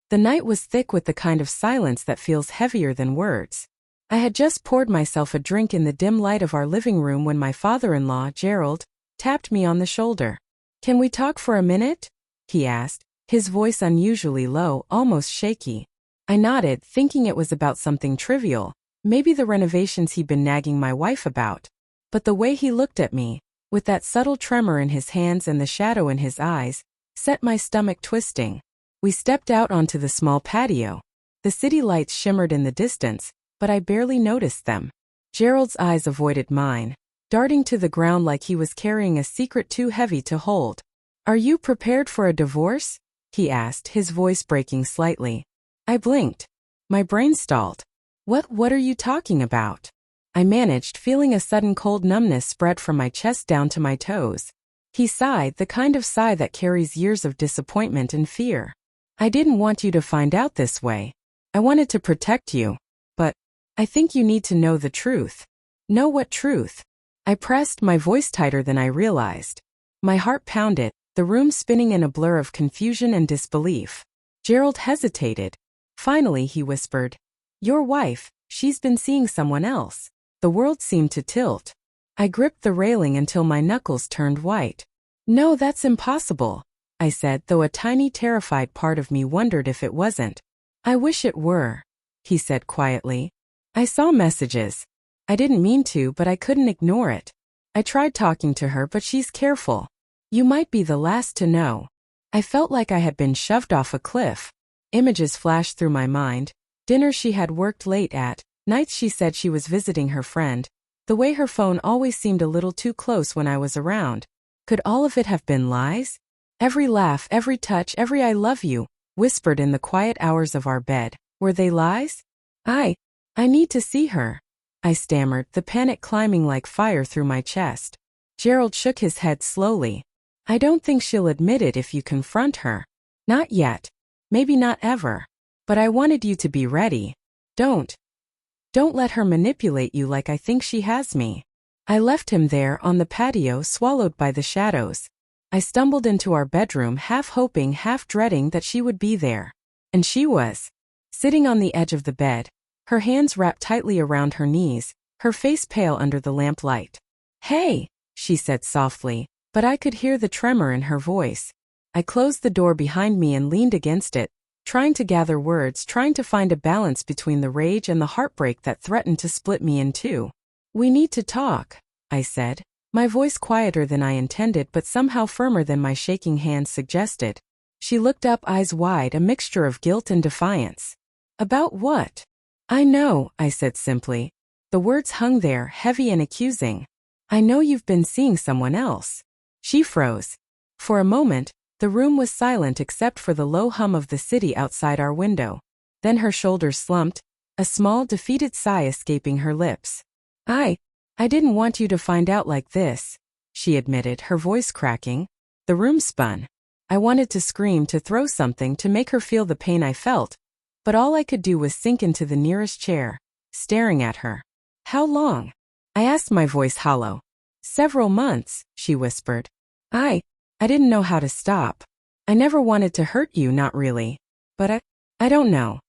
The night was thick with the kind of silence that feels heavier than words. I had just poured myself a drink in the dim light of our living room when my father-in-law, Gerald, tapped me on the shoulder. "Can we talk for a minute?" he asked, his voice unusually low, almost shaky. I nodded, thinking it was about something trivial, maybe the renovations he'd been nagging my wife about. But the way he looked at me, with that subtle tremor in his hands and the shadow in his eyes, set my stomach twisting. We stepped out onto the small patio. The city lights shimmered in the distance, but I barely noticed them. Gerald's eyes avoided mine, darting to the ground like he was carrying a secret too heavy to hold. "Are you prepared for a divorce?" he asked, his voice breaking slightly. I blinked. My brain stalled. What are you talking about?" I managed, feeling a sudden cold numbness spread from my chest down to my toes. He sighed, the kind of sigh that carries years of disappointment and fear. "I didn't want you to find out this way. I wanted to protect you. But I think you need to know the truth." "Know what truth?" I pressed, my voice tighter than I realized. My heart pounded, the room spinning in a blur of confusion and disbelief. Gerald hesitated. Finally, he whispered, "Your wife, she's been seeing someone else." The world seemed to tilt. I gripped the railing until my knuckles turned white. "No, that's impossible," I said, though a tiny terrified part of me wondered if it wasn't. "I wish it were," he said quietly. "I saw messages. I didn't mean to, but I couldn't ignore it. I tried talking to her, but she's careful. You might be the last to know." I felt like I had been shoved off a cliff. Images flashed through my mind. Dinners she had worked late at, nights she said she was visiting her friend, the way her phone always seemed a little too close when I was around. Could all of it have been lies? Every laugh, every touch, every "I love you," whispered in the quiet hours of our bed, were they lies? I need to see her," I stammered, the panic climbing like fire through my chest. Gerald shook his head slowly. "I don't think she'll admit it if you confront her. Not yet. Maybe not ever. But I wanted you to be ready. Don't let her manipulate you like I think she has me." I left him there on the patio, swallowed by the shadows. I stumbled into our bedroom, half hoping, half dreading that she would be there. And she was. Sitting on the edge of the bed, her hands wrapped tightly around her knees, her face pale under the lamplight. "Hey," she said softly, but I could hear the tremor in her voice. I closed the door behind me and leaned against it, trying to gather words, trying to find a balance between the rage and the heartbreak that threatened to split me in two. "We need to talk," I said, my voice quieter than I intended but somehow firmer than my shaking hands suggested. She looked up, eyes wide, a mixture of guilt and defiance. "About what?" "I know," I said simply. The words hung there, heavy and accusing. "I know you've been seeing someone else." She froze. For a moment, the room was silent except for the low hum of the city outside our window. Then her shoulders slumped, a small, defeated sigh escaping her lips. I didn't want you to find out like this," she admitted, her voice cracking. The room spun. I wanted to scream, to throw something, to make her feel the pain I felt, but all I could do was sink into the nearest chair, staring at her. "How long?" I asked, my voice hollow. "Several months," she whispered. I didn't know how to stop. I never wanted to hurt you, not really. But I don't know.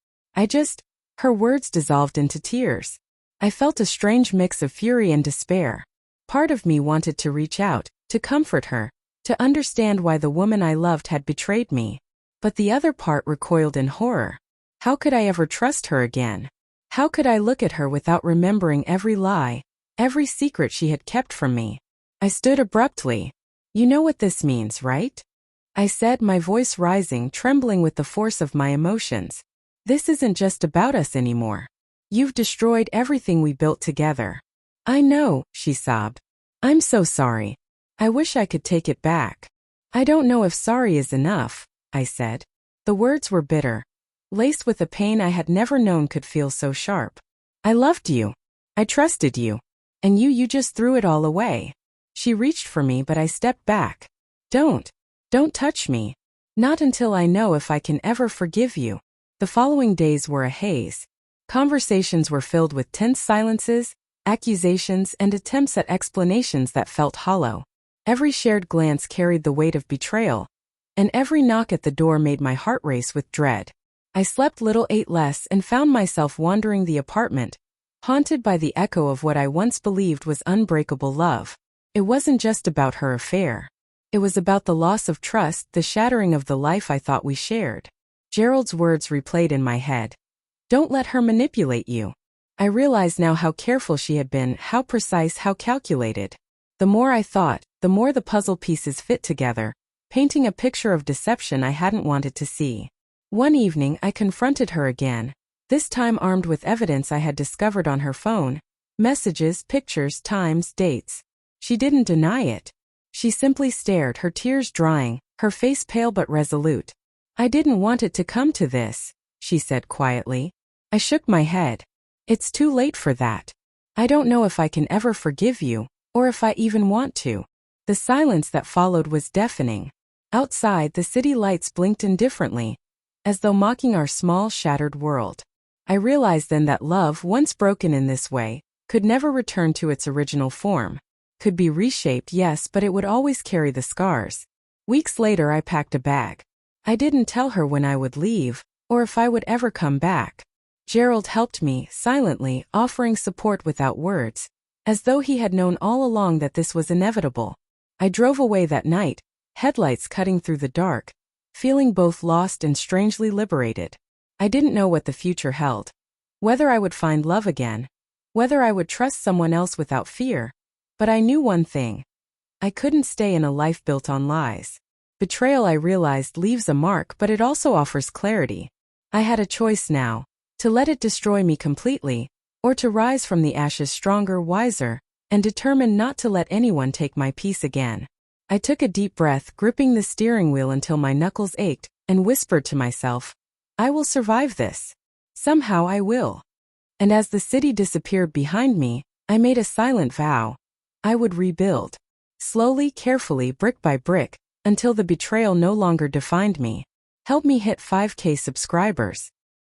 Her words dissolved into tears. I felt a strange mix of fury and despair. Part of me wanted to reach out, to comfort her, to understand why the woman I loved had betrayed me. But the other part recoiled in horror. How could I ever trust her again? How could I look at her without remembering every lie, every secret she had kept from me? I stood abruptly. "You know what this means, right?" I said, my voice rising, trembling with the force of my emotions. "This isn't just about us anymore. You've destroyed everything we built together." "I know," she sobbed. "I'm so sorry. I wish I could take it back." "I don't know if sorry is enough," I said. The words were bitter, laced with a pain I had never known could feel so sharp. "I loved you. I trusted you. And you just threw it all away." She reached for me, but I stepped back. Don't touch me. Not until I know if I can ever forgive you." The following days were a haze. Conversations were filled with tense silences, accusations, and attempts at explanations that felt hollow. Every shared glance carried the weight of betrayal, and every knock at the door made my heart race with dread. I slept little, ate less, and found myself wandering the apartment, haunted by the echo of what I once believed was unbreakable love. It wasn't just about her affair. It was about the loss of trust, the shattering of the life I thought we shared. Gerald's words replayed in my head. Don't let her manipulate you. I realized now how careful she had been, how precise, how calculated. The more I thought, the more the puzzle pieces fit together, painting a picture of deception I hadn't wanted to see. One evening, I confronted her again, this time armed with evidence I had discovered on her phone, messages, pictures, times, dates. She didn't deny it. She simply stared, her tears drying, her face pale but resolute. I didn't want it to come to this, she said quietly. I shook my head. It's too late for that. I don't know if I can ever forgive you, or if I even want to. The silence that followed was deafening. Outside, the city lights blinked indifferently, as though mocking our small, shattered world. I realized then that love, once broken in this way, could never return to its original form. Could be reshaped, yes, but it would always carry the scars. Weeks later, I packed a bag. I didn't tell her when I would leave, or if I would ever come back. Gerald helped me, silently, offering support without words, as though he had known all along that this was inevitable. I drove away that night, headlights cutting through the dark, feeling both lost and strangely liberated. I didn't know what the future held. Whether I would find love again, whether I would trust someone else without fear. But I knew one thing. I couldn't stay in a life built on lies. Betrayal, I realized, leaves a mark, but it also offers clarity. I had a choice now, to let it destroy me completely, or to rise from the ashes stronger, wiser, and determined not to let anyone take my peace again. I took a deep breath, gripping the steering wheel until my knuckles ached, and whispered to myself, I will survive this. Somehow I will. And as the city disappeared behind me, I made a silent vow. I would rebuild. Slowly, carefully, brick by brick, until the betrayal no longer defined me. Help me hit 5K subscribers.